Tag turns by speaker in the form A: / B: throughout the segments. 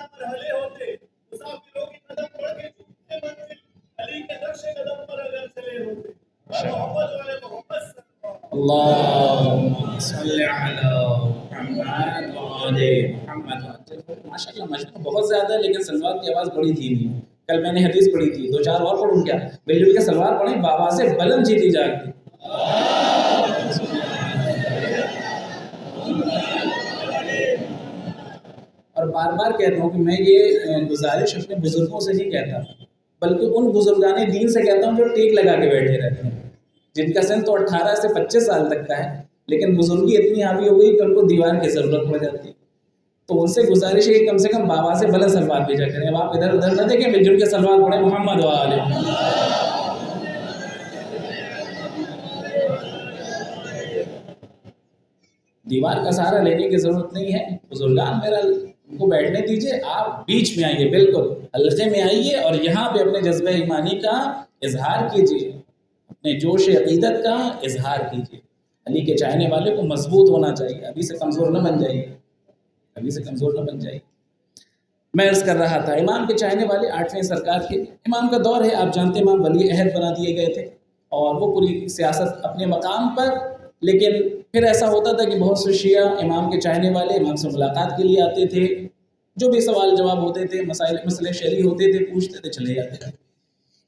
A: مرحلے ہوتے مسافروں کی قدم پڑھ کے چھوٹتے منزل علی کے نقش قدم پر اگر چلے ہوتے محمد والے محمد
B: اللہم صلی علی محمد وآل محمد. ماشاءاللہ مجموع بہت زیادہ ہے لیکن سلوات کی آواز بڑی دھیمی ہے. کل میں نے حدیث پڑھی تھی, 2-4 اور پڑھوں کیا؟ مل جل کے سلوات پڑھیں, بابا سے بلند جیتی جاگتی. اور بار بار کہتا ہوں کہ میں یہ گزارش اپنے بزرگوں سے نہیں کہتا بلکہ ان بزرگان دین سے کہتا ہوں جو ٹیک لگا کے بیٹھے رہتے ہیں, جن کا سن تو 18 سے 25 سال تک کا ہے لیکن بزرگی اتنی حاوی ہو گئی کہ ان کو دیوان کی ضرورت پڑ جاتی ہے. تو ان سے گزارش ہے کہ کم سے کم بابا سے بلند سلوات بھیجا کریں. اب آپ ادھر ادھر نہ دیکھیں, مل جل کے سلوات پڑھیں محمد وآل. دیوار کا سہارا لینے کی ضرورت نہیں ہے. بزرگان میرا ان کو بیٹھنے دیجئے, آپ بیچ میں آئیے, بالکل حلقے میں آئیے اور یہاں پہ اپنے جذبہ ایمانی کا اظہار کیجئے, اپنے جوش عقیدت کا اظہار کیجئے. علی کے چاہنے والے کو مضبوط ہونا چاہیے, ابھی سے کمزور نہ بن جائیے, ابھی سے کمزور نہ بن جائیے. میں عرض کر رہا تھا امام کے چاہنے والے 8ویں سرکار کے, امام کا دور ہے, آپ جانتے امام ولی عہد بنا دیے گئے تھے اور وہ پوری سیاست اپنے مقام پر. لیکن پھر ایسا ہوتا تھا کہ بہت سے شیعہ امام کے چاہنے والے امام سے ملاقات کے لیے آتے تھے, جو بھی سوال جواب ہوتے تھے, مسئلے شرعی ہوتے تھے, پوچھتے تھے, چلے جاتے تھے.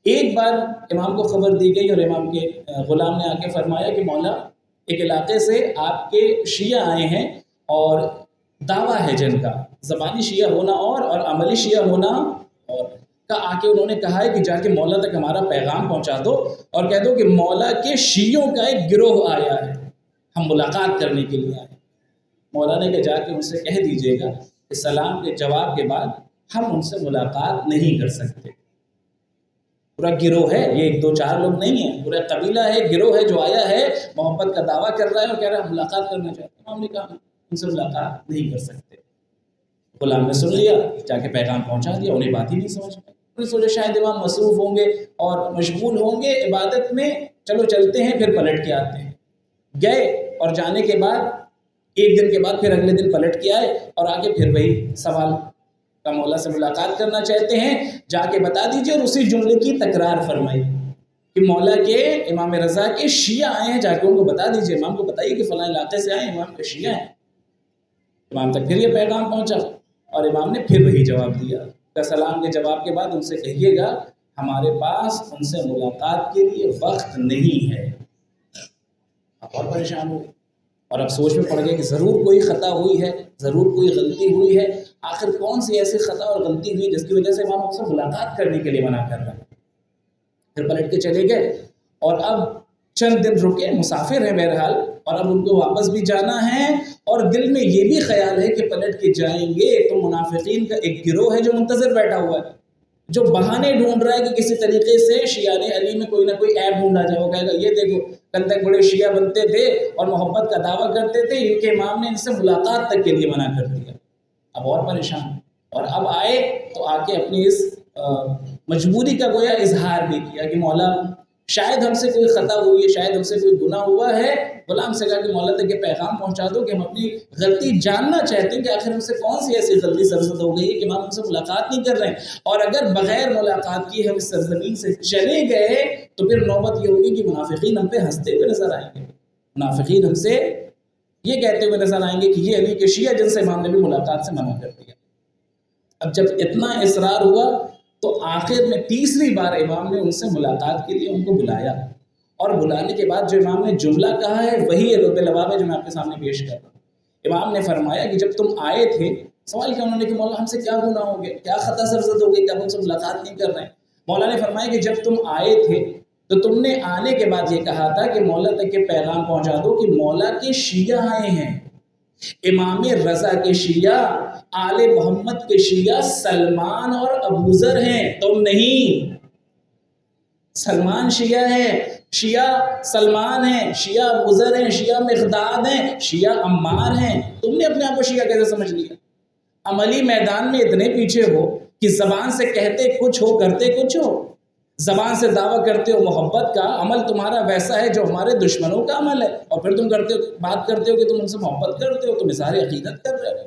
B: ایک بار امام کو خبر دی گئی اور امام کے غلام نے آ کے فرمایا کہ مولا ایک علاقے سے آپ کے شیعہ آئے ہیں اور دعویٰ ہے جن کا زبانی شیعہ ہونا اور عملی شیعہ ہونا اور کا, آ کے انہوں نے کہا ہے کہ جا کے مولا تک ہمارا پیغام پہنچا دو اور کہہ دو کہ مولا کے شیعوں کا ایک گروہ آیا ہے, ہم ملاقات کرنے کے لیے آئے. مولا نے کہ جا کے ان سے کہہ دیجئے گا کہ سلام کے جواب کے بعد ہم ان سے ملاقات نہیں کر سکتے. پورا گروہ ہے, یہ 1-2-4 لوگ نہیں ہیں, پورا قبیلہ ہے, گروہ ہے جو آیا ہے, محبت کا دعویٰ کر رہا ہے اور کہہ رہا ہے ہم ملاقات کرنا چاہتے ہیں. امام نے کہا ان سے ملاقات نہیں کر سکتے. غلام نے سن لیا, جا کے پیغام پہنچا دیا, انہیں بات ہی نہیں سمجھ میں. انہیں سوچا شاید امام مصروف ہوں گے اور مشغول ہوں گے عبادت میں, چلو چلتے ہیں پھر پلٹ کے آتے ہیں. گئے اور جانے کے بعد ایک دن کے بعد پھر اگلے دن پلٹ کے آئے اور آگے پھر وہی سوال کا مولا سے ملاقات کرنا چاہتے ہیں, جا کے بتا دیجئے, اور اسی جملے کی تکرار فرمائی کہ مولا کے امام رضا کے شیعہ آئے ہیں, جا کے ان کو بتا دیجئے, امام کو بتائیے کہ فلاں علاقے سے آئے ہیں, امام کے شیعہ ہیں. امام تک پھر یہ پیغام پہنچا اور امام نے پھر وہی جواب دیا کہ سلام کے جواب کے بعد ان سے کہیے گا ہمارے پاس ان سے ملاقات کے لیے وقت نہیں ہے. اور پریشان ہوئے اور اب سوچ میں پڑ گئے کہ ضرور کوئی خطا ہوئی ہے, ضرور کوئی غلطی ہوئی ہے. آخر کون سی ایسی خطا اور غلطی ہوئی جس کی وجہ سے امام ان سے ملاقات کرنے کے لیے منع کر رہا ہے. پھر پلٹ کے چلے گئے اور اب چند دن رکے, مسافر ہیں بہرحال, اور اب ان کو واپس بھی جانا ہے اور دل میں یہ بھی خیال ہے کہ پلٹ کے جائیں گے تو منافقین کا ایک گروہ ہے جو منتظر بیٹھا ہوا ہے, جو بہانے ڈھونڈ رہا ہے کہ کسی طریقے سے شیعان علی میں کوئی نہ کوئی عیب ڈھونڈا جائے. وہ کہے گا یہ دیکھو کل تک بڑے شیعہ بنتے تھے اور محبت کا دعویٰ کرتے تھے, ان کے امام نے ان سے ملاقات تک کے لیے منع کر دیا. اب اور پریشان, اور اب آئے تو آ کے اپنی اس مجبوری کا گویا اظہار بھی کیا کہ مولا شاید ہم سے کوئی خطا ہوئی ہے, شاید ہم سے کوئی گناہ ہوا ہے. غلام سے کہا کہ مولا تک یہ پیغام پہنچا دو کہ ہم اپنی غلطی جاننا چاہتے ہیں کہ آخر ہم سے کون سی ایسی غلطی سرزد ہو گئی ہے کہ امام ہم سے ملاقات نہیں کر رہے ہیں, اور اگر بغیر ملاقات کیے ہم اس سرزمین سے چلے گئے تو پھر نوبت یہ ہوگی کہ منافقین ہم پہ ہنستے ہوئے نظر آئیں گے, منافقین ہم سے یہ کہتے ہوئے نظر آئیں گے کہ یہ علی کے شیعہ جن سے امام نے بھی ملاقات سے منع کر دیا. اب جب اتنا اصرار ہوا تو آخر میں تیسری بار امام نے ان سے ملاقات کے لیے ان کو بلایا, اور بلانے کے بعد جو امام نے جملہ کہا ہے وہی لب لباب ہے جو میں آپ کے سامنے پیش کر رہا ہوں. امام نے فرمایا کہ جب تم آئے تھے, سوال کیا انہوں نے کہ مولا ہم سے کیا گناہ ہو گیا, کیا خطا سرزد ہو گئی کہ ہم ان سے ملاقات نہیں کر رہے ہیں. مولا نے فرمایا کہ جب تم آئے تھے تو تم نے آنے کے بعد یہ کہا تھا کہ مولا تک کے پیغام پہنچا دو کہ مولا کے شیعہ آئے ہیں, امام رضا کے شیعہ, آل محمد کے شیعہ سلمان اور ابوذر ہیں, تم نہیں. سلمان شیعہ ہیں, شیعہ سلمان ہیں, شیعہ ابوذر ہیں, شیعہ مقداد ہیں, شیعہ عمار ہیں. تم نے اپنے آپ کو شیعہ کیسے سمجھ لیا؟ عملی میدان میں اتنے پیچھے ہو کہ زبان سے کہتے کچھ ہو کرتے کچھ ہو, زبان سے دعویٰ کرتے ہو محبت کا, عمل تمہارا ویسا ہے جو ہمارے دشمنوں کا عمل ہے, اور پھر تم بات کرتے ہو کہ تم ان سے محبت کرتے ہو, تم اظہار عقیدت کر رہے ہو.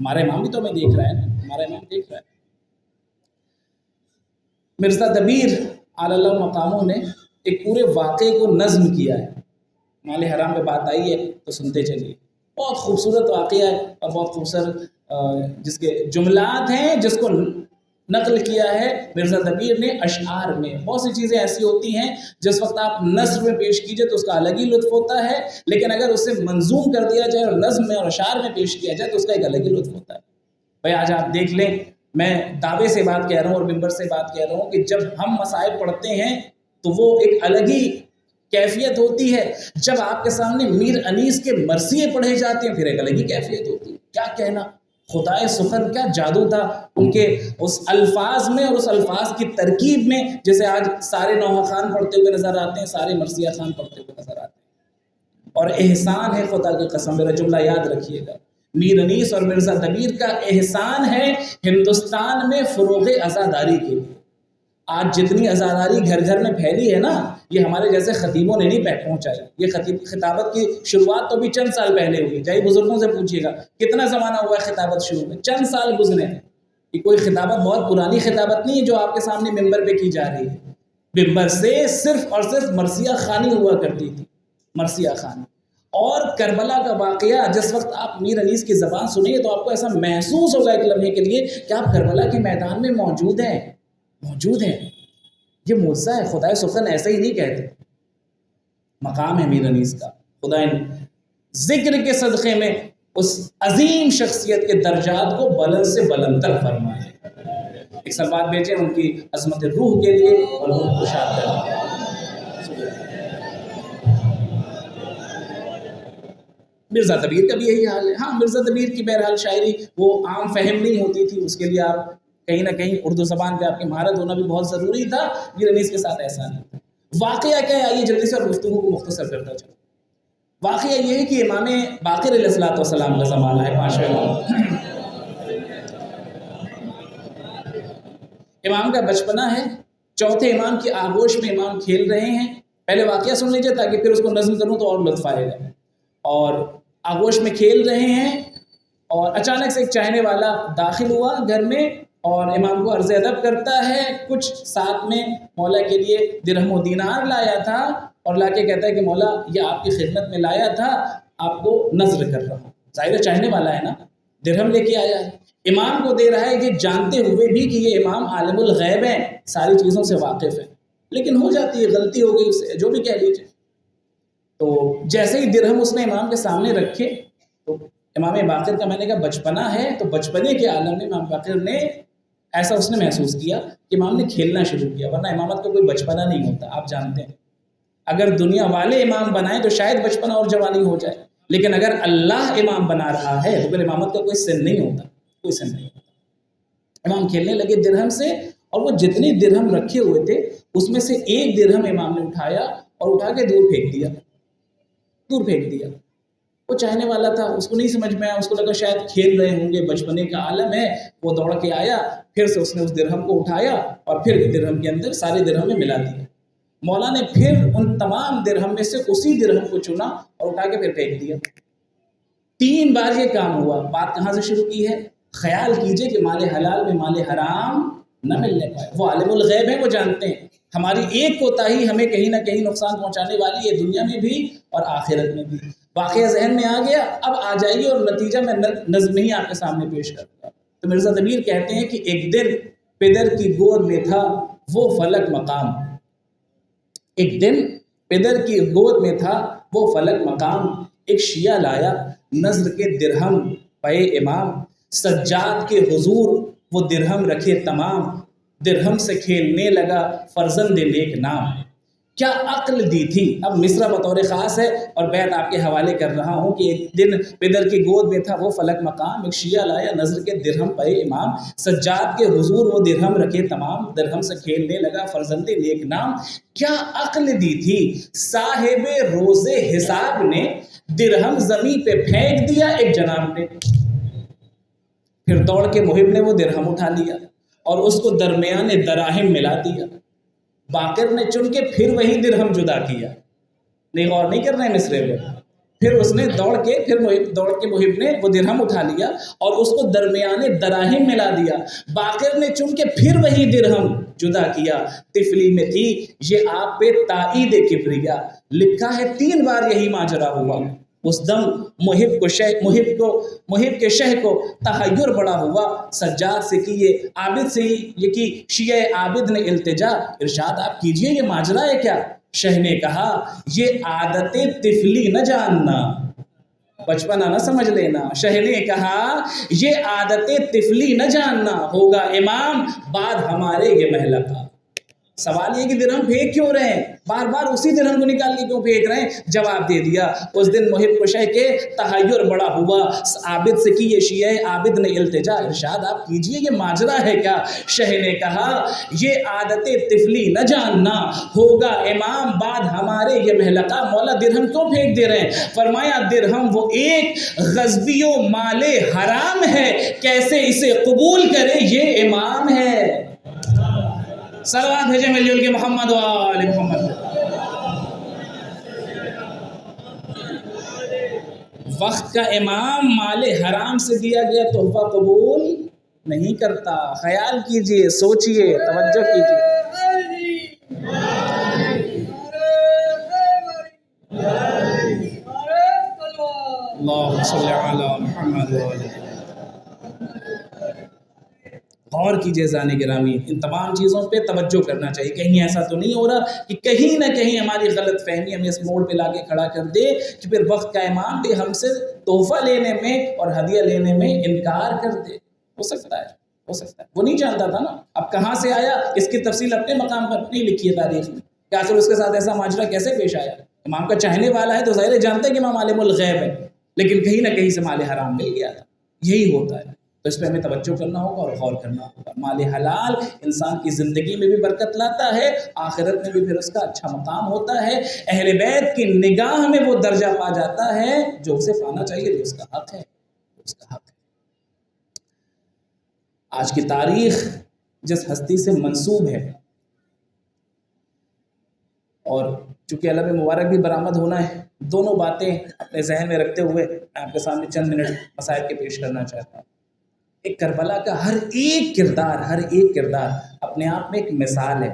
B: ہمارا امام بھی تو ہمیں دیکھ رہا ہے نا، ہمارا امام دیکھ رہا ہے۔ مرزا دبیر اعلی اللہ مقاموں نے ایک پورے واقعے کو نظم کیا ہے، مال حرام پہ بات آئی ہے تو سنتے چلیے۔ بہت خوبصورت واقعہ ہے اور بہت خوبصورت جس کے جملات ہیں، جس کو نقل کیا ہے مرزا دبیر نے اشعار میں۔ بہت سی چیزیں ایسی ہوتی ہیں جس وقت آپ نثر میں پیش کیجئے تو اس کا الگ ہی لطف ہوتا ہے، لیکن اگر اسے منظوم کر دیا جائے اور نظم میں اور اشعار میں پیش کیا جائے تو اس کا ایک الگ ہی لطف ہوتا ہے۔ بھائی آج آپ دیکھ لیں، میں دعوے سے بات کہہ رہا ہوں اور ممبر سے بات کہہ رہا ہوں کہ جب ہم مصائب پڑھتے ہیں تو وہ ایک الگ ہی کیفیت ہوتی ہے، جب آپ کے سامنے میر انیس کے مرثیے پڑھے جاتے ہیں پھر ایک الگ ہی کیفیت ہوتی ہے۔ کیا کہنا، خدائے سخن کیا جادو تھا ان کے اس الفاظ میں اور اس الفاظ کی ترکیب میں، جیسے آج سارے نوحہ خان پڑھتے ہوئے نظر آتے ہیں، سارے مرثیہ خان پڑھتے ہوئے نظر آتے ہیں۔ اور احسان ہے خدا کی قسم، میرا جملہ یاد رکھیے گا، میر انیس اور مرزا دبیر کا احسان ہے ہندوستان میں فروغ عزاداری کے لیے۔ آج جتنی عزاداری گھر گھر میں پھیلی ہے نا، یہ ہمارے جیسے خطیبوں نے نہیں پہنچائی۔ یہ خطابت کی شروعات تو بھی چند سال پہلے ہوئی، جائے بزرگوں سے پوچھیے گا کتنا زمانہ ہوا ہے خطابت شروع میں، چند سال گزرے ہیں۔ یہ کوئی خطابت بہت پرانی خطابت نہیں ہے جو آپ کے سامنے ممبر پہ کی جا رہی ہے۔ ممبر سے صرف اور صرف مرثیہ خوانی ہوا کرتی تھی، مرثیہ خوانی۔ اور کربلا کا واقعہ جس وقت آپ میر انیس کی زبان سنیں گے تو آپ کو ایسا محسوس ہوگا ایک لمحے کے لیے کہ آپ کربلا کے میدان میں موجود ہیں۔ یہ معجزہ ہے، خدائے سخن ایسے ہی نہیں کہتے، مقام ہے میر انیس کا۔ خدا نے ذکر کے صدقے میں اس عظیم شخصیت کے درجات کو بلند سے بلندتر فرمائے۔ ایک سلوات بھیجیں ان کی عظمت روح کے لیے اور روح کو شاد کریں۔ مرزا دبیر کا بھی یہی حال ہے۔ ہاں، مرزا دبیر کی بہرحال شاعری وہ عام فہم نہیں ہوتی تھی، اس کے لیے آپ کہیں نہ کہیں اردو زبان پہ آپ کی مہارت ہونا بھی بہت ضروری تھا۔ میر انیس کے ساتھ ایسا نہیں تھا۔ واقعہ کیا ہے، آئیے جلدی سے اور گفتگو کو مختصر کرتا چلوں۔ واقعہ یہ ہے کہ امام باقر علیہ السلام کا زمانہ ہے، پانچویں امام۔ امام کا بچپنا ہے، چوتھے امام کی آغوش میں امام کھیل رہے ہیں۔ پہلے واقعہ سن لیجیے تاکہ پھر اس کو نظم کروں تو اور لطف آئے گا۔ اور آغوش میں کھیل رہے ہیں اور اچانک سے ایک چاہنے والا داخل ہوا گھر میں اور امام کو عرض ادب کرتا ہے، کچھ ساتھ میں مولا کے لیے درہم و دینار لایا تھا اور لا کے کہتا ہے کہ مولا یہ آپ کی خدمت میں لایا تھا، آپ کو نذر کر رہا ہوں۔ ظاہر چاہنے والا ہے نا، درہم لے کے آیا ہے، امام کو دے رہا ہے کہ جانتے ہوئے بھی کہ یہ امام عالم الغیب ہیں، ساری چیزوں سے واقف ہے، لیکن ہو جاتی ہے، غلطی ہو گئی اسے، جو بھی کہہ لیجیے۔ تو جیسے ہی درہم اس نے امام کے سامنے رکھے تو امام باقر کا میں نے کہا بچپنا ہے، تو بچپنے کے عالم میں امام باقر نے ایسا اس نے محسوس کیا کہ امام نے کھیلنا شروع کیا، ورنہ امامت کا کوئی بچپنا نہیں ہوتا، آپ جانتے ہیں۔ اگر دنیا والے امام بنائیں تو شاید بچپنا اور جوانی ہو جائے، لیکن اگر اللہ امام بنا رہا ہے تو پھر امامت کا کوئی سن نہیں ہوتا، کوئی سن نہیں ہوتا۔ امام کھیلنے لگے درہم سے، اور وہ جتنے درہم رکھے ہوئے تھے اس میں سے ایک درہم امام نے اٹھایا اور اٹھا کے دور پھینک دیا، دور پھینک دیا۔ وہ چاہنے والا تھا، اس کو نہیں سمجھ میں آیا، اس کو لگا شاید کھیل رہے ہوں گے، بچپنے کا عالم ہے۔ وہ دوڑ کے آیا، پھر سے اس نے اس درہم کو اٹھایا اور پھر درہم کے اندر سارے درہم میں ملا دیا۔ مولا نے پھر ان تمام درہم میں سے اسی درہم کو چنا اور اٹھا کے پھر پھینک دیا۔ 3 بار یہ کام ہوا۔ بات کہاں سے شروع کی ہے؟ خیال کیجئے کہ مال حلال میں مال حرام نہ ملنے پائے۔ وہ عالم الغیب ہیں، وہ جانتے ہیں ہماری ایک کوتاہی ہمیں کہیں نہ کہیں نقصان پہنچانے والی ہے، دنیا میں بھی اور آخرت میں بھی۔ واقعہ ذہن میں آ گیا، اب آ جائیے اور نتیجہ میں نظم ہی آپ کے سامنے پیش کرتا ہوں۔ تو مرزا دبیر کہتے ہیں کہ ایک دن پدر کی گود میں تھا وہ فلک مقام، ایک دن پدر کی گود میں تھا وہ فلک مقام، ایک شیعہ لایا نذر کے درہم پے امام، سجاد کے حضور وہ درہم رکھے تمام، درہم سے کھیلنے لگا فرزند نیک نام۔ کیا عقل دی تھی، اب مصرع بطور خاص ہے اور بیت آپ کے حوالے کر رہا ہوں کہ ایک دن پدر کی گود میں تھا وہ فلک مقام، ایک شیعہ لایا نذر کے درہم پے امام، سجاد کے حضور وہ درہم رکھے تمام، درہم سے کھیلنے لگا فرزند نیک نام۔ کیا عقل دی تھی صاحب روز حساب نے، درہم زمین پہ پھینک دیا ایک جناب نے، پھر دوڑ کے محب نے وہ درہم اٹھا لیا اور اس کو درمیان دراہم ملا دیا۔ باقر نے چن کے پھر وہی درہم جدا کیا۔ نہیں غور نہیں کر رہے مصرے میں، پھر اس نے دوڑ کے محب نے وہ درہم اٹھا لیا اور اس کو درمیانے دراہم ملا دیا. باقر نے چن کے پھر وہی درہم جدا کیا. طفلی میں تھی یہ آپ پہ تائید کبریا. لکھا ہے 3 بار یہی ماجرا ہوا. اس دم محب کے شہ کو تحیر بڑا ہوا. سجاد سے کی یہ عابد سے یہ کی شیعہ عابد نے التجا. ارشاد آپ کیجئے یہ ماجرا ہے کیا؟ شہ نے کہا یہ عادت طفلی نہ جاننا، بچپنا نہ سمجھ لینا. شہ نے کہا یہ عادت طفلی نہ جاننا، ہوگا امام بعد ہمارے یہ محلہ کا. سوال یہ کہ درہم پھینک کیوں رہے ہیں؟ بار بار اسی درہم کو نکال کے کیوں پھینک رہے ہیں؟ جواب دے دیا اس دن محب کو شہ کے تحیر بڑا ہوا. عابد سے کی یہ شیعہ عابد نے التجا. ارشاد آپ کیجئے یہ ماجرا ہے کیا؟ شہ نے کہا یہ عادت طفلی نہ جاننا، ہوگا امام بعد ہمارے یہ محلقہ. مولا درہم کیوں پھینک دے رہے ہیں؟ فرمایا درہم وہ ایک غصبی و مال حرام ہے، کیسے اسے قبول کرے یہ امام ہے. صلوات بھیجیں مل جل کے محمد و آل محمد. وقت کا امام مال حرام سے دیا گیا تحفہ قبول نہیں کرتا. خیال کیجئے، سوچئے، توجہ کیجئے. اللہم صلی علی محمد و آل. غور کیجئے زانے گرامی، ان تمام چیزوں پہ توجہ کرنا چاہیے. کہیں ایسا تو نہیں ہو رہا کہ کہیں نہ کہیں ہماری غلط فہمی ہمیں اس موڑ پہ لا کے کھڑا کر دے کہ پھر وقت کا امام بھی ہم سے تحفہ لینے میں اور ہدیہ لینے میں انکار کر دے. ہو سکتا ہے وہ نہیں جانتا تھا نا. اب کہاں سے آیا اس کی تفصیل اپنے مقام پر نہیں لکھی ہے تاریخ میں کہ آخر اس کے ساتھ ایسا ماجرا کیسے پیش آیا. امام کا چاہنے والا ہے تو ظاہر جانتا ہے کہ امام عالم الغیب ہے، لیکن کہیں نہ کہیں سے مال حرام مل گیا تھا. یہی ہوتا ہے. تو اس پہ ہمیں توجہ کرنا ہوگا اور غور کرنا ہوگا. مال حلال انسان کی زندگی میں بھی برکت لاتا ہے، آخرت میں بھی پھر اس کا اچھا مقام ہوتا ہے. اہل بیت کی نگاہ میں وہ درجہ پا جاتا ہے جو اسے پانا چاہیے، جو اس کا حق ہے. آج کی تاریخ جس ہستی سے منسوب ہے، اور چونکہ علم مبارک بھی برآمد ہونا ہے، دونوں باتیں اپنے ذہن میں رکھتے ہوئے میں آپ کے سامنے چند منٹ مسائل کے پیش کرنا چاہتا ہوں. ایک کربلا کا ہر ایک کردار اپنے آپ میں ایک مثال ہے.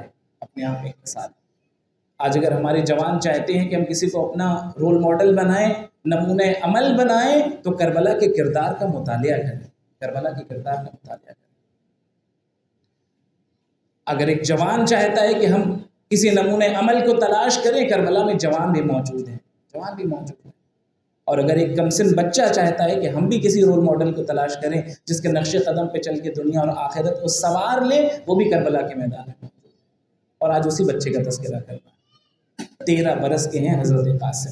B: آج اگر ہمارے جوان چاہتے ہیں کہ ہم کسی کو اپنا رول ماڈل بنائیں، نمونہ عمل بنائیں، تو کربلا کے کردار کا مطالعہ کریں. اگر ایک جوان چاہتا ہے کہ ہم کسی نمونہ عمل کو تلاش کریں، کربلا میں جوان بھی موجود ہیں. اور اگر ایک کمسن بچہ چاہتا ہے کہ ہم بھی کسی رول ماڈل کو تلاش کریں جس کے نقش قدم پہ چل کے دنیا اور آخرت کو سوار لے، وہ بھی کربلا کے میدان میں. اور آج اسی بچے کا تذکرہ کرنا ہے. 13 برس کے ہیں حضرت قاسم.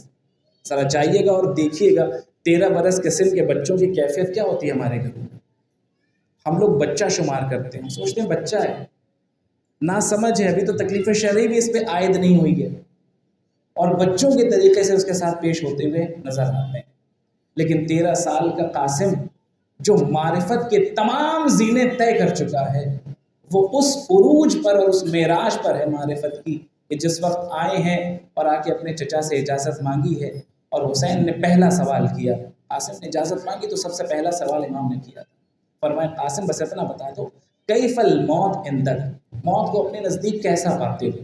B: ذرا جائیے گا اور دیکھیے گا 13 برس کے سن کے بچوں کی کیفیت کیا ہوتی ہے ہمارے گھر میں. ہم لوگ بچہ شمار کرتے ہیں، سوچتے ہیں بچہ ہے، نہ سمجھ ہے، ابھی تو تکلیف شرعی بھی اس پہ عائد نہیں ہوئی ہے، اور بچوں کے طریقے سے اس کے ساتھ پیش ہوتے ہوئے نظر آتے ہیں. لیکن 13 سال کا قاسم جو معرفت کے تمام زینے طے کر چکا ہے، وہ اس عروج پر اور اس معراج پر ہے معرفت کی کہ جس وقت آئے ہیں اور آ کے اپنے چچا سے اجازت مانگی ہے. اور حسین نے پہلا سوال کیا. قاسم نے اجازت مانگی تو سب سے پہلا سوال امام نے کیا. فرمایا قاسم بس اتنا بتا دو، کیف الموت عندک، موت کو اپنے نزدیک کیسا پاتے ہو؟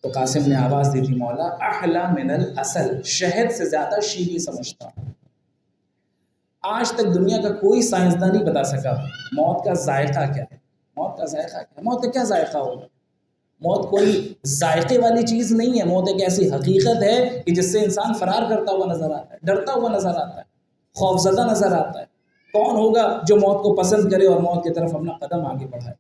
B: تو قاسم نے آواز دی تھی، مولا احلا من العسل، شہد سے زیادہ شیریں سمجھتا ہوں. آج تک دنیا کا کوئی سائنسدان نہیں بتا سکا موت کا ذائقہ کیا ہے. موت کا کیا ذائقہ ہوگا؟ موت کوئی ذائقے والی چیز نہیں ہے. موت ایک ایسی حقیقت ہے کہ جس سے انسان فرار کرتا ہوا نظر آتا ہے، ڈرتا ہوا نظر آتا ہے، خوفزدہ نظر آتا ہے. کون ہوگا جو موت کو پسند کرے اور موت کی طرف اپنا قدم آگے بڑھائے؟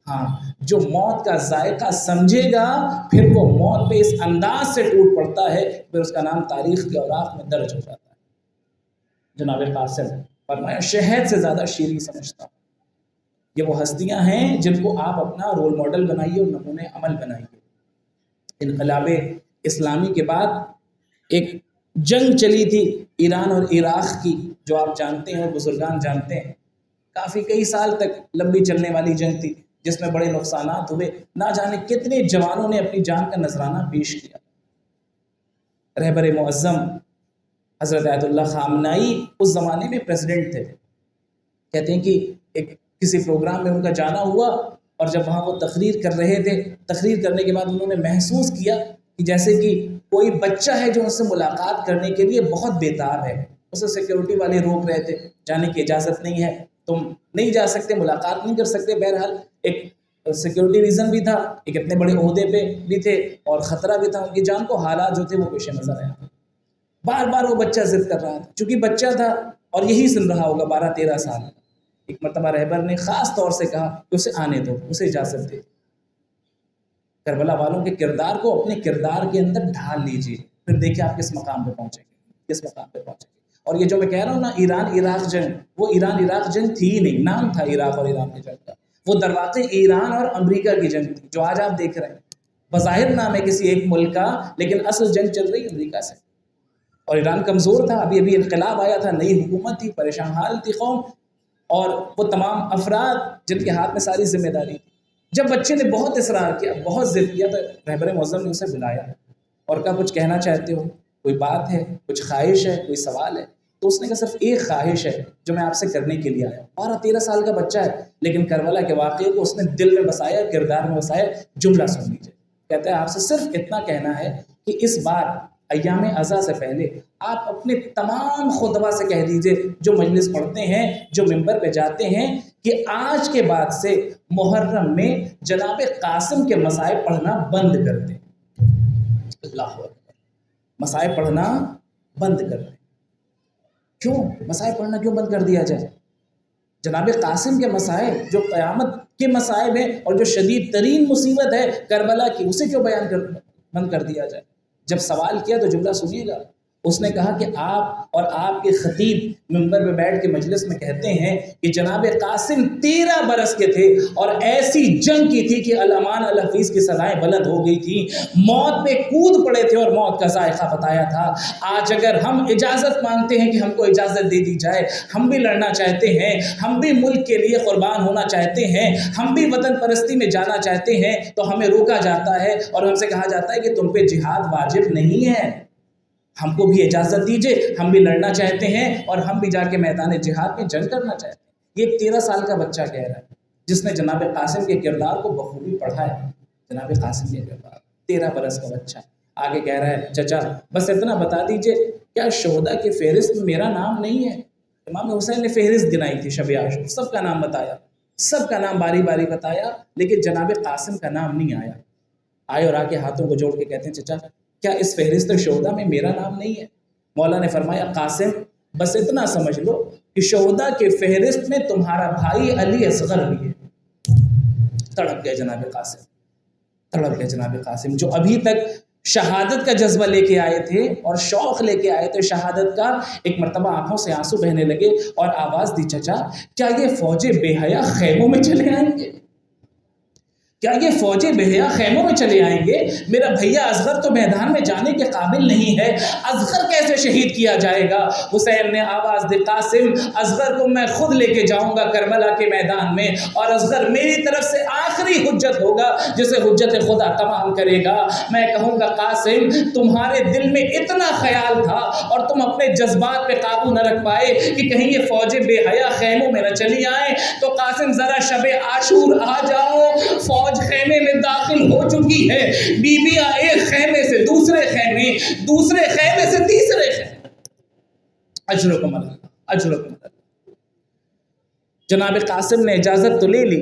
B: ہاں، جو موت کا ذائقہ سمجھے گا پھر وہ موت پہ اس انداز سے ٹوٹ پڑتا ہے، پھر اس کا نام تاریخ کے اوراق میں درج ہو جاتا ہے. جناب قاسم فرمایا شہد سے زیادہ شیریں سمجھتا ہوں. یہ وہ ہستیاں ہیں جن کو آپ اپنا رول ماڈل بنائیے اور نمونہ عمل بنائیے. انقلاب اسلامی کے بعد ایک جنگ چلی تھی ایران اور عراق کی، جو آپ جانتے ہیں اور بزرگان جانتے ہیں. کئی سال تک لمبی چلنے والی جنگ تھی جس میں بڑے نقصانات ہوئے. نہ جانے کتنے جوانوں نے اپنی جان کا نذرانہ پیش کیا. رہبر معظم حضرت آیت اللہ خامنائی اس زمانے میں پریزیڈنٹ تھے. کہتے ہیں کہ کسی پروگرام میں ان کا جانا ہوا اور جب وہاں وہ تقریر کر رہے تھے، تقریر کرنے کے بعد انہوں نے محسوس کیا کہ جیسے کہ کوئی بچہ ہے جو ان سے ملاقات کرنے کے لیے بہت بیتاب ہے. اسے سیکیورٹی والے روک رہے تھے، جانے کی اجازت نہیں ہے، تم نہیں جا سکتے، ملاقات نہیں کر سکتے. بہرحال ایک سیکیورٹی ریزن بھی تھا، ایک اتنے بڑے عہدے پہ بھی تھے اور خطرہ بھی تھا ان کی جان کو. حالات جو تھے وہ پیش نظر آیا. بار بار وہ بچہ ضد کر رہا تھا، چونکہ بچہ تھا اور یہی سن رہا ہوگا 12-13 سال. ایک مرتبہ رہبر نے خاص طور سے کہا کہ اسے آنے دو، اسے اجازت دے. کربلا والوں کے کردار کو اپنے کردار کے اندر ڈھال لیجیے، پھر دیکھیں آپ کس مقام پہ پہنچیں گے، کس مقام پہ پہنچیں گے. اور یہ جو میں کہہ رہا ہوں نا، ایران عراق جنگ، وہ ایران عراق جنگ تھی ہی نہیں، نام تھا عراق اور ایران کی جنگ کا. وہ دروازے ایران اور امریکہ کی جنگ تھی جو آج آپ دیکھ رہے ہیں. بظاہر نام ہے کسی ایک ملک کا، لیکن اصل جنگ چل رہی امریکہ سے. اور ایران کمزور تھا، ابھی انقلاب آیا تھا، نئی حکومت تھی، پریشان حال تھی قوم، اور وہ تمام افراد جن کے ہاتھ میں ساری ذمہ داری تھی. جب بچے نے بہت اصرار کیا، بہت ضد کیا، تو رہبر معظم نے اسے بلایا اور کہا کچھ کہنا چاہتے ہو، کوئی بات ہے، کچھ خواہش ہے، کوئی سوال ہے؟ تو اس نے کہا صرف ایک خواہش ہے جو میں آپ سے کرنے کے لیے آیا ہوں. 12-13 سال کا بچہ ہے، لیکن کربلا کے واقعے کو اس نے دل میں بسایا، کردار میں بسایا. جملہ سن لیجیے. کہتا ہے آپ سے صرف اتنا کہنا ہے کہ اس بار ایام عزا سے پہلے آپ اپنے تمام خطبہ سے کہہ دیجئے، جو مجلس پڑھتے ہیں، جو ممبر پہ جاتے ہیں، کہ آج کے بعد سے محرم میں جناب قاسم کے مسائل پڑھنا بند کر دیں. اللہ اکبر. مسائل پڑھنا بند کر دیں. کیوں مسائل پڑھنا کیوں بند کر دیا جائے؟ جناب قاسم کے مسائل جو قیامت کے مسائل ہیں اور جو شدید ترین مصیبت ہے کربلا کی، اسے کیوں بند کر دیا جائے؟ جب سوال کیا تو جملہ سنیے گا. اس نے کہا کہ آپ اور آپ کے خطیب منبر پہ بیٹھ کے مجلس میں کہتے ہیں کہ جناب قاسم 13 برس کے تھے اور ایسی جنگ کی تھی کہ الامان الحفیظ کی صدائیں بلند ہو گئی تھی، موت پہ کود پڑے تھے اور موت کا ذائقہ بتایا تھا. آج اگر ہم اجازت مانگتے ہیں کہ ہم کو اجازت دے دی جائے، ہم بھی لڑنا چاہتے ہیں، ہم بھی ملک کے لیے قربان ہونا چاہتے ہیں، ہم بھی وطن پرستی میں جانا چاہتے ہیں، تو ہمیں روکا جاتا ہے اور ہم سے کہا جاتا ہے کہ تم پہ جہاد واجب نہیں ہے، ہم کو بھی اجازت دیجئے، ہم بھی لڑنا چاہتے ہیں اور ہم بھی جا کے میدان جہاد میں جنگ کرنا چاہتے ہیں. یہ ایک 13 سال کا بچہ کہہ رہا ہے جس نے جناب قاسم کے کردار کو بخوبی پڑھا ہے. جناب قاسم کے کردار، 13 برس کا بچہ آگے کہہ رہا ہے چچا بس اتنا بتا دیجئے، کیا شہداء کی فہرست میں میرا نام نہیں ہے؟ امام حسین نے فہرست گنائی تھی شب عاشور، سب کا نام بتایا، سب کا نام باری باری بتایا، لیکن جناب قاسم کا نام نہیں آیا. آئے اور آ کے ہاتھوں کو جوڑ کے کہتے ہیں چچا کیا اس فہرست شہداء میں میرا نام نہیں ہے؟ مولا نے فرمایا قاسم بس اتنا سمجھ لو کہ شہداء کے فہرست میں تمہارا بھائی علی اصغر بھی ہے. تڑپ گئے جناب قاسم، تڑپ گئے جناب قاسم، جو ابھی تک شہادت کا جذبہ لے کے آئے تھے اور شوق لے کے آئے تھے شہادت کا. ایک مرتبہ آنکھوں سے آنسو بہنے لگے اور آواز دی چچا کیا یہ فوجیں بے حیا خیموں میں چلے آئیں گے؟ کیا یہ فوجیں بے حیا خیموں میں چلے آئیں گے؟ میرا بھیا اصغر تو میدان میں جانے کے قابل نہیں ہے، اصغر کیسے شہید کیا جائے گا؟ حسین نے آواز دی قاسم اصغر کو میں خود لے کے جاؤں گا کربلا کے میدان میں، اور اصغر میری طرف سے آخری حجت ہوگا جسے حجت خدا تمام کرے گا. میں کہوں گا قاسم تمہارے دل میں اتنا خیال تھا اور تم اپنے جذبات پہ قابو نہ رکھ پائے کہ کہیں یہ فوجیں بے حیا خیموں میں نہ چلی آئیں، تو قاسم ذرا شب عاشور آ جاؤ، فوج خیمے میں داخل ہو چکی ہے، بیویاں ایک خیمے سے دوسرے خیمے، دوسرے خیمے سے تیسرے خیمے. اجرکم اللہ، اجرکم اللہ. جناب قاسم نے اجازت تو لے لی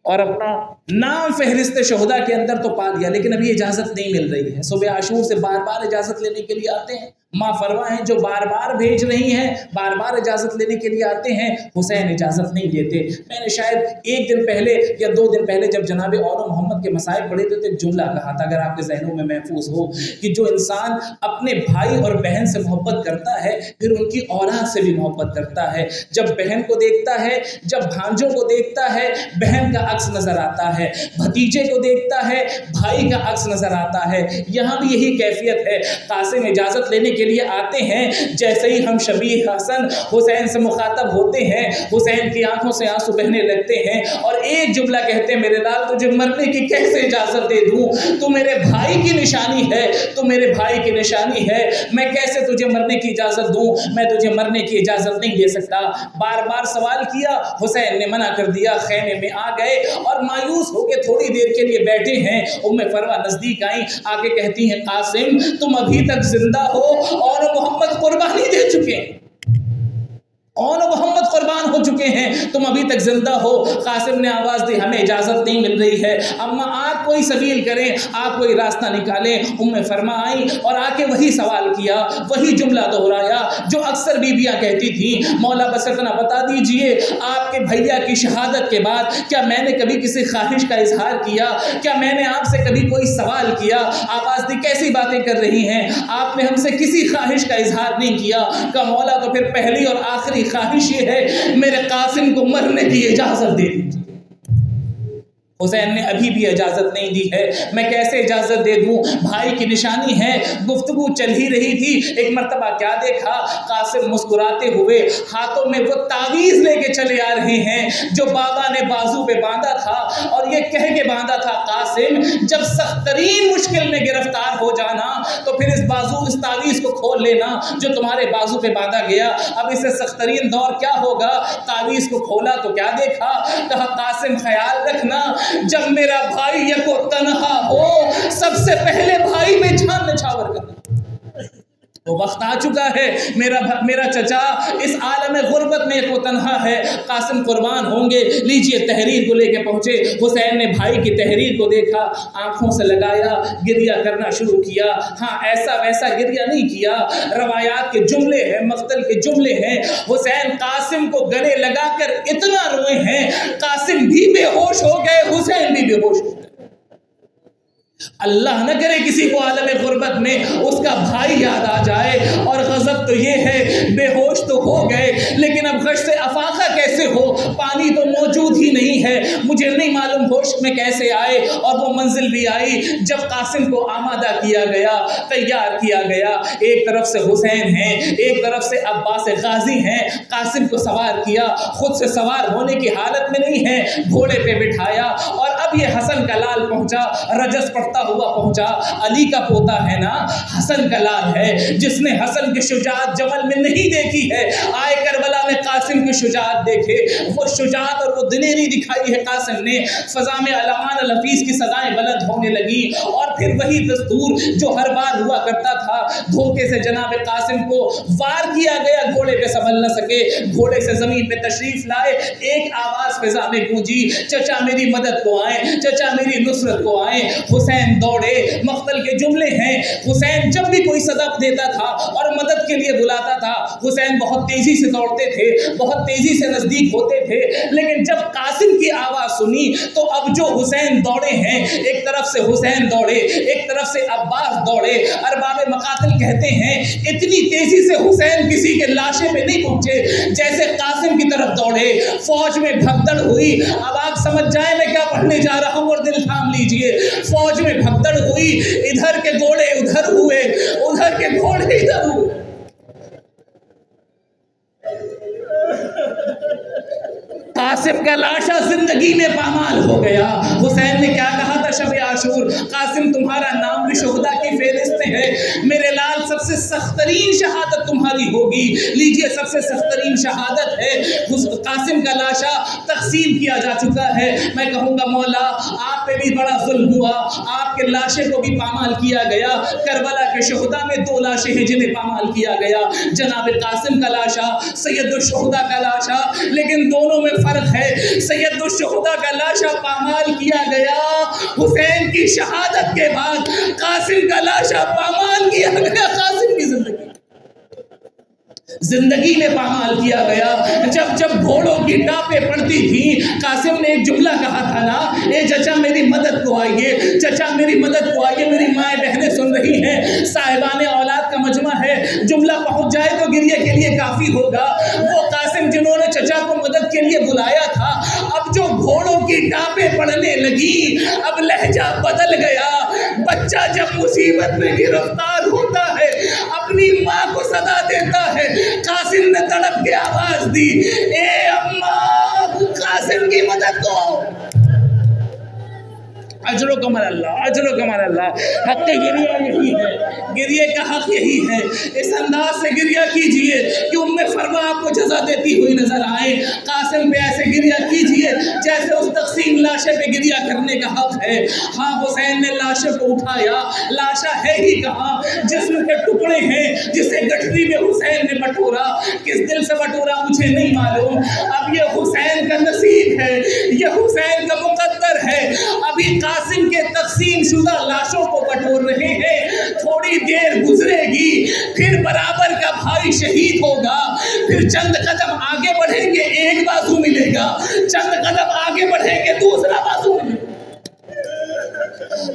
B: اور اپنا نام فہرست شہداء کے اندر تو پا لیا، لیکن ابھی اجازت نہیں مل رہی ہے. صبح عاشور سے بار بار اجازت لینے کے لیے آتے ہیں، ماں فروا ہیں جو بار بار بھیج رہی ہیں، بار بار اجازت لینے کے لیے آتے ہیں. حسین اجازت نہیں دیتے. میں نے شاید 1 دن پہلے یا 2 دن پہلے جب جناب اور محمد کے مسائل پڑھے تھے تو ایک جملہ کہا تھا، اگر آپ کے ذہنوں میں محفوظ ہو، کہ جو انسان اپنے بھائی اور بہن سے محبت کرتا ہے پھر ان کی اولاد سے بھی محبت کرتا ہے. جب بہن کو دیکھتا ہے، جب بھانجوں کو دیکھتا ہے بہن کا عکس نظر آتا ہے، بھتیجے کو دیکھتا ہے بھائی کا عکس نظر آتا ہے. یہاں بھی یہی کیفیت ہے. قاسم اجازت لینے کے لیے آتے ہیں، جیسے ہی ہم شبیہ حسن حسین سے مخاطب ہوتے ہیں، حسین کی آنکھوں سے آنسو بہنے لگتے ہیں اور ایک جملہ کہتے ہیں، میرے لال تجھے مرنے کی کیسے اجازت دے دوں؟ تو میرے بھائی کی نشانی ہے، تو میرے بھائی کی نشانی ہے، میں کیسے تجھے مرنے کی اجازت دوں؟ میں تجھے مرنے کی اجازت نہیں دے سکتا۔ بار بار سوال کیا، حسین نے منع کر دیا۔ خیمے میں آ گئے اور مایوس ہو کے تھوڑی دیر کے لیے بیٹھے ہیں۔ فروا نزدیک آئیں، آگے کہتی ہیں، قاسم تم ابھی تک زندہ ہو اور محمد قربانی دے چکے ہیں، اور محمد قربان ہو چکے ہیں، تم ابھی تک زندہ ہو۔ قاسم نے آواز دی، ہمیں اجازت نہیں مل رہی ہے، اما آپ کوئی سبیل کریں، آپ کوئی راستہ نکالیں۔ فرما آئی اور آ کے وہی سوال کیا، وہی جملہ دہرایا جو اکثر بیویاں کہتی تھیں، مولا بس اتنا بتا دیجئے، آپ کے بھیا کی شہادت کے بعد کیا میں نے کبھی کسی خواہش کا اظہار کیا؟ کیا میں نے آپ سے کبھی کوئی سوال کیا؟ آواز دی، کیسی باتیں کر رہی ہیں، آپ نے ہم سے کسی خواہش کا اظہار نہیں کیا۔ کہ مولا تو پھر پہلی اور آخری خواہش یہ ہے، میرے قاسم کو مرنے کی اجازت دے دیجیے۔ حسین نے ابھی بھی اجازت نہیں دی ہے، میں کیسے اجازت دے دوں؟ بھائی کی نشانی ہے۔ گفتگو چل ہی رہی تھی، ایک مرتبہ کیا دیکھا، قاسم مسکراتے ہوئے ہاتھوں میں وہ تعویذ لے کے چلے آ رہے ہیں جو بابا نے بازو پہ باندھا تھا، اور یہ کہہ کے باندھا تھا، قاسم جب سخت ترین مشکل میں گرفتار ہو جانا تو پھر اس تعویذ کو کھول لینا جو تمہارے بازو پہ باندھا گیا۔ اب اسے سخت ترین دور کیا ہوگا؟ تعویذ کو کھولا تو کیا دیکھا؟ کہا، قاسم خیال رکھنا، جب میرا بھائی یکو تنہا ہو، سب سے پہلے بھائی میں جان نچھاور کرنا۔ وہ وقت آ چکا ہے، میرا چچا اس عالم غربت میں یکو تنہا ہے، قاسم قربان ہوں گے، لیجئے تحریر کو لے کے پہنچے۔ حسین نے بھائی کی تحریر کو دیکھا، آنکھوں سے لگایا، گریہ کرنا شروع کیا۔ ہاں، ایسا ویسا گریہ نہیں کیا، روایات کے جملے ہیں، مقتل کے جملے ہیں۔ حسین قاسم کو گلے لگا کر اتنا روئے ہیں، قاسم بھی بے ہوش ہو گئے، حسین بھی بے ہوش ہو گئے۔ اللہ نہ کرے کسی کو عالم غربت میں اس کا بھائی یاد آ جائے، اور غضب تو یہ ہے، بے ہوش تو ہو گئے لیکن اب غش سے افاقہ کیسے ہو؟ پانی تو موجود ہی نہیں ہے، مجھے نہیں معلوم ہوش میں کیسے آئے۔ اور وہ منزل بھی آئی جب قاسم کو آمادہ کیا گیا، تیار کیا گیا۔ ایک طرف سے حسین ہیں، ایک طرف سے عباس غازی ہیں۔ قاسم کو سوار کیا، خود سے سوار ہونے کی حالت میں نہیں ہے، گھوڑے پہ بٹھایا، اور اب یہ حسن کا لال پہنچا، رجس پڑھتا ہوا پہنچا۔ علی کا پوتا ہے نا، حسن کا لال ہے، جس نے حسن کی شجاعت جمل میں نہیں دیکھی ہے، آئے کربلا میں قاسم کی شجاعت دیکھے۔ وہ شجاعت اور وہ دلیری دکھائی ہے قاسم نے۔ فضا میں علمان الحفیظ کی سزائیں بلند ہونے لگی، اور پھر وہی دستور جو ہر بار ہوا کرتا تھا، دھوکے سے جناب قاسم کو وار کیا گیا، گھوڑے پہ سنبھل نہ سکے، گھوڑے سے زمین پہ تشریف لائے۔ ایک آواز فضا میں گونجی، چچا میری مدد کو آئیں، چچا میری نصرت کو آئیں۔ حسین دوڑے، مقتل کے جملے ہیں، حسین جب بھی کوئی صدق دیتا تھا اور مدد کے لیے بلاتا تھا، حسین بہت تیزی سے دوڑتے تھے، بہت تیزی سے نزدیک ہوتے تھے، لیکن جب قاسم کی آواز سنی تو اب جو حسین دوڑے ہیں، ایک طرف سے حسین دوڑے، ایک طرف سے عباس دوڑے۔ ارباب مقاتل کہتے ہیں اتنی تیزی سے حسین کسی کے لاشے پہ نہیں پہنچے جیسے قاسم کی طرف دوڑے، فوج میں بھگدڑ ہوئی۔ اب آپ سمجھ جائیں میں کیا پڑھنے جا رہا ہوں، اور دل تھام لیجئے۔ فوج میں بھگدڑ ہوئی، ادھر کے گھوڑے ادھر ہوئے، ادھر کے گھوڑے ادھر ہوئے۔ قاسم کا لاشا زندگی میں پامال ہو گیا۔ حسین نے کیا کہا تھا شب عاشور، قاسم تمہارا نام بھی شہداء کی فہرست میں ہے، میرے لال سب سے سخت ترین شہادت تمہاری ہوگی، لیجئے سب سے سخت ترین شہادت ہے۔ قاسم کا لاشا تقسیم کیا جا چکا ہے، میں کہوں گا مولا آپ پہ بھی بڑا ظلم ہوا، آپ کے لاشے کو بھی پامال کیا گیا۔ کربلا کے شہداء میں 2 لاشیں ہیں جنہیں پامال کیا گیا، جناب قاسم کا لاشا، سید الشہداء کا لاشا، لیکن دونوں میں فرق ہے۔ سید الشہداء کا لاشا پامال کیا گیا حسین کی شہادت کے بعد، قاسم کا لاشا پامال کیا گیا قاسم کی زندگی میں پامال کیا گیا۔ جب گھوڑوں کی ٹاپیں پڑتی تھیں، قاسم نے ایک جملہ کہا تھا نا، اے چچا میری مدد کو آئیے، چچا میری مدد کو آئیے، میری مائیں بہنیں سن رہی ہیں، صاحبان اولاد کا مجمع ہے، جملہ پہنچ جائے تو گریہ کے لیے کافی ہوگا۔ وہ قاسم جنہوں نے چچا کو مدد کے لیے بلایا تھا، اب جو گھوڑوں کی ٹاپیں پڑنے لگی، اب لہجہ بدل گیا۔ بچہ جب مصیبت میں گرفتار ہوتا ہے، اپنے اپنی ماں کو صدا دیتا ہے۔ قاسم نے تڑپ کے آواز دی، اے اماں قاسم کی مدد کو۔ اجر و کمال اللہ، اجر و کمال اللہ۔ حق گریہ یہی ہے، گریہ کا حق یہی ہے۔ اس انداز سے گریہ کیجئے کہ ام فروا آپ کو جزا دیتی ہوئی نظر آئے۔ قاسم پہ ایسے گریہ کیجئے جیسے اس تقسیم لاشے پہ گریہ کرنے کا حق ہے۔ ہاں حسین نے لاشے کو اٹھایا، لاشا ہے ہی کہاں، جسم کے ٹکڑے ہیں جسے گٹھری میں حسین نے بٹورا، کس دل سے بٹورا مجھے نہیں معلوم۔ اب یہ حسین کا نصیب ہے، یہ حسین کا مقدر ہے۔ ابھی قاسم کے تقسیم شدہ لاشوں کو بٹور رہے ہیں، تھوڑی دیر گزرے گی پھر برابر کا بھائی شہید ہوگا، پھر چند قدم آگے بڑھیں گے ایک بازو ملے گا، چند قدم آگے بڑھیں گے دوسرا بازو ملے گا۔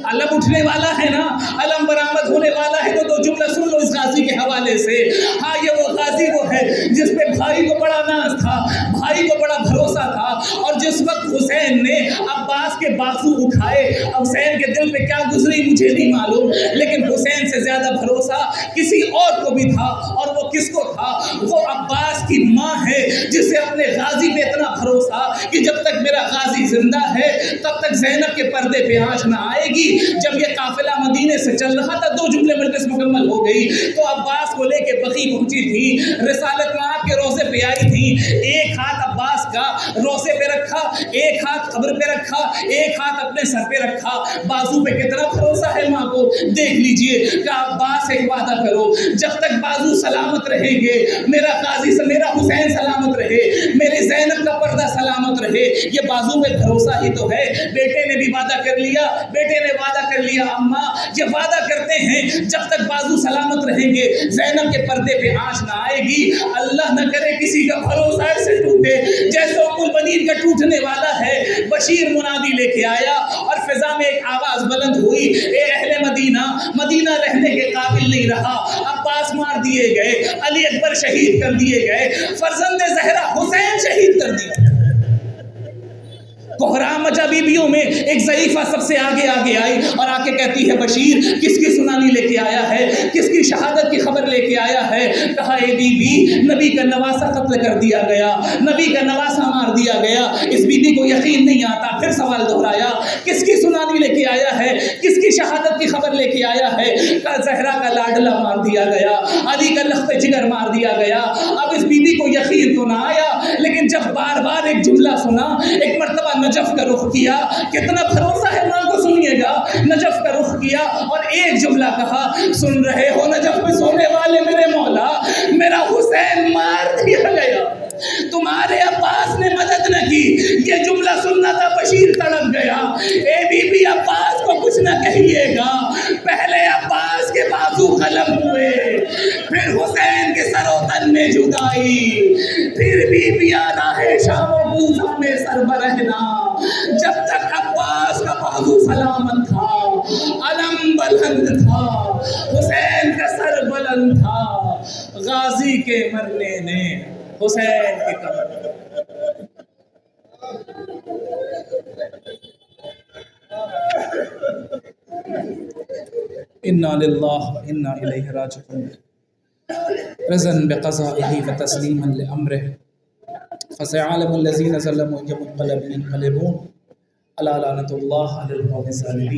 B: علم اٹھنے والا ہے نا، علم برآمد ہونے والا ہے، تو دو جملہ سن لو اس غازی کے حوالے سے۔ ہاں یہ وہ غازی وہ ہے جس پہ بھائی کو بڑا ناز تھا، بھائی کو بڑا بھروسہ تھا، اور جس وقت حسین نے عباس کے بازو اٹھائے، حسین کے دل پہ کیا گزری مجھے نہیں معلوم، لیکن حسین سے زیادہ بھروسہ کسی اور کو بھی تھا، اور وہ کس کو تھا؟ وہ عباس کی ماں ہے جسے اپنے غازی پہ اتنا بھروسہ کہ جب تک میرا غازی زندہ ہے تب تک زینب کے پردے پہ آنچ نہ آئے گی۔ جب یہ قافلہ مدینے سے چل رہا تھا، دو جملے مجلس مکمل ہو گئی، تو عباس کو لے کے بقیع پہنچی تھی، رسالت میں آپ کے روزے پہ آئی تھی، ایک ہاتھ عباس کا روزے پہ رکھا، ایک ہاتھ قبر پہ رکھا، ایک ہاتھ اپنے سر پہ رکھا، بازو پہ کتنا بھروسہ ہے ماں کو دیکھ لیجئے کہ عباس ایک وعدہ کرو، جب تک بازو سلامت رہیں گے، میرا قاضی سے میرا حسین سلامت رہے، میری زینب کا پردہ سلامت رہے، یہ بازو پہ بھروسہ ہی تو ہے۔ بیٹے نے بھی وعدہ کر لیا، بیٹے نے وعدہ کر لیا، اماں یہ وعدہ کرتے ہیں جب تک بازو سلامت رہیں گے زینب کے پردے پہ آنچ نہ آئے گی، اللہ نہ کرے کسی کا بھروسہ ایسے ٹوٹے جیسے ام البنین کا ٹوٹنے والا ہے۔ بشیر منادی لے کے آیا اور فضا میں ایک آواز بلند ہوئی، اے اہل مدینہ، مدینہ رہنے کے قابل نہیں رہا، عباس مار دیے گئے، علی اکبر شہید کر دیے گئے، فرزند زہرا حسین شہید کر دیا۔ کوہرام مچا بیویوں میں ایک ضعیفہ سب سے آگے آئی اور آ کے کہتی ہے بشیر کس کی سنانی لے کے آیا ہے، کس کی شہادت کی خبر لے کے آیا ہے؟ کہا اے بی بی نبی کا نواسہ قتل کر دیا گیا، نبی کا نواسہ مار دیا گیا۔ اس بی بی کو یقین نہیں آتا، پھر سوال دہرایا کس کی سنانی لے کے آیا ہے، کس کی شہادت کی خبر لے کے آیا ہے؟ کہا زہرا کا لاڈلا مار دیا گیا، علی کا لخت جگر مار دیا گیا۔ اب اس بی بی کو یقین تو نہ آیا، لیکن جب بار بار ایک جملہ سنا، ایک مرتبہ نجف کا رخ کیا، کتنا بھروسہ ہے ماں کو سنیے گا، نجف کا رخ کیا اور ایک جملہ کہا، سن رہے ہو نجف میں سونے والے میرے مولا، میرا حسین مار دیا گیا، تمہارے عباس نے مدد نہ کی۔ یہ جملہ سننا تھا، بشیر تڑپ گیا، اے بی بی عباس کو کچھ نہ کہیے گا، پہلے عباس کے بازو قلم ہوئے، پھر حسین کے سر و تن میں جدائی، پھر بیویاں راہ شام و کوفہ میں سربرہنا، جب تک عباس کا بازو سلامت تھا، علم بلند تھا، حسین کا سر بلند تھا، غازی کے مرنے نے حسین کی کمر۔ انا للہ انا الیہ راجعون، رضا بقضائہ وتسلیما لامرہ، فسيعلم الذين ظلموا أي منقلب ينقلبون، ألا لعنة الله على القوم الظالمين۔